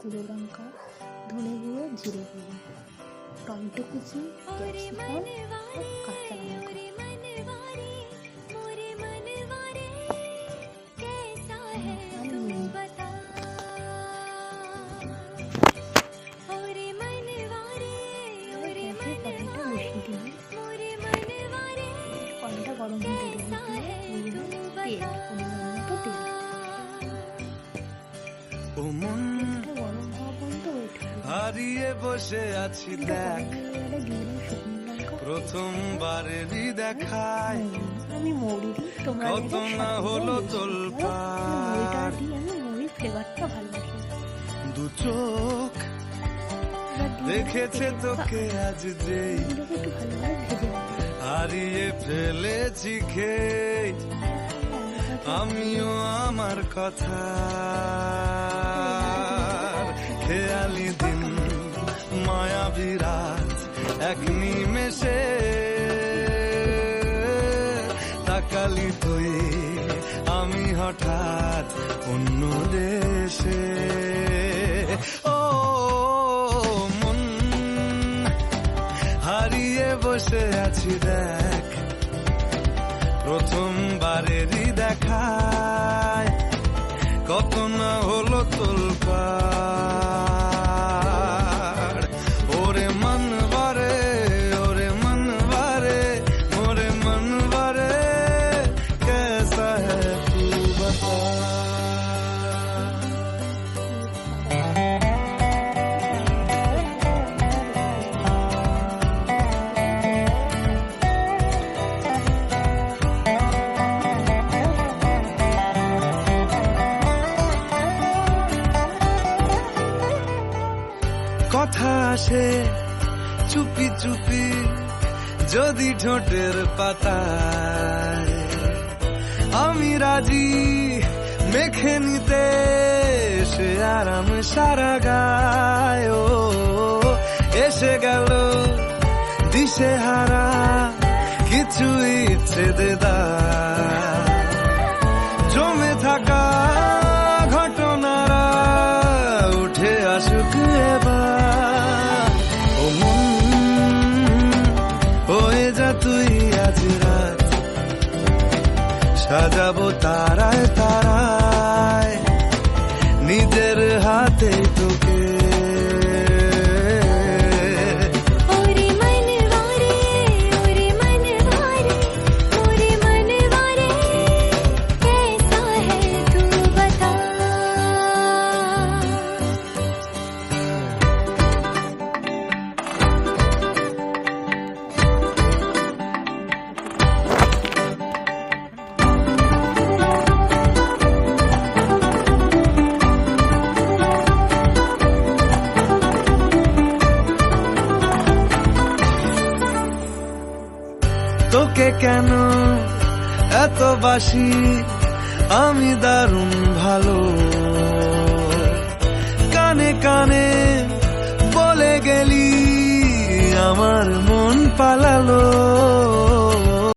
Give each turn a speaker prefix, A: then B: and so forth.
A: গুঁড়ো লঙ্কা, ধনে গুঁড়ো, জিরে গুঁড়ো, টমেটো কুচি, ক্যাপসিকাম ও কাঁচা লঙ্কা। কড়াইটা গরম হতে দেবো, তেল পরিমাণ মতো তেল। গরম হওয়া পর্যন্ত ওয়েট করবো।
B: হারিয়ে বসে আছি দেখ, প্রথমবারেরই দেখায়
A: আমি মৌরি দিই, তোমরা
B: কত না হলো তোলপাড়।
A: আমি মৌরির ফ্লেভারটা ভালোবাসি।
B: দু চোখ দেখেছে তোকে আজ যেই
A: এগুলোকে একটু ভালোভাবে ভেজে নেবো।
B: হারিয়ে ফেলেছি খেয়ে আমিও আমার কথা। খেয়ালি দিন মায়াবী রাত এক নিমেষে তাকালি তুই আমি হঠাৎ অন্য দেশে। ও মন হারিয়ে বসে আছি দেখ, প্রথমবারেরই দেখায় কত না হলো তোলপাড়। ওরে মন বারে, ওরে মন বারে, ওরে মন বারে, कैसा है तू बता। কথা আসে চুপি চুপি যদি ঠোঁটের পাতায়, আমি রাজি মেখে নিতে সে আরাম সারা গায়। ও এসে গেল দিশে হারা কিছু ইচ্ছে দেদার, জমে থাকা ঘটনারা উঠে আসুক এবার। ও মন হয়ে যা তুই আজ রাত, সাজাবো তারায় তারায় নিজের হাতে তোকে। তোকে কেন এত বাসি আমি দারুণ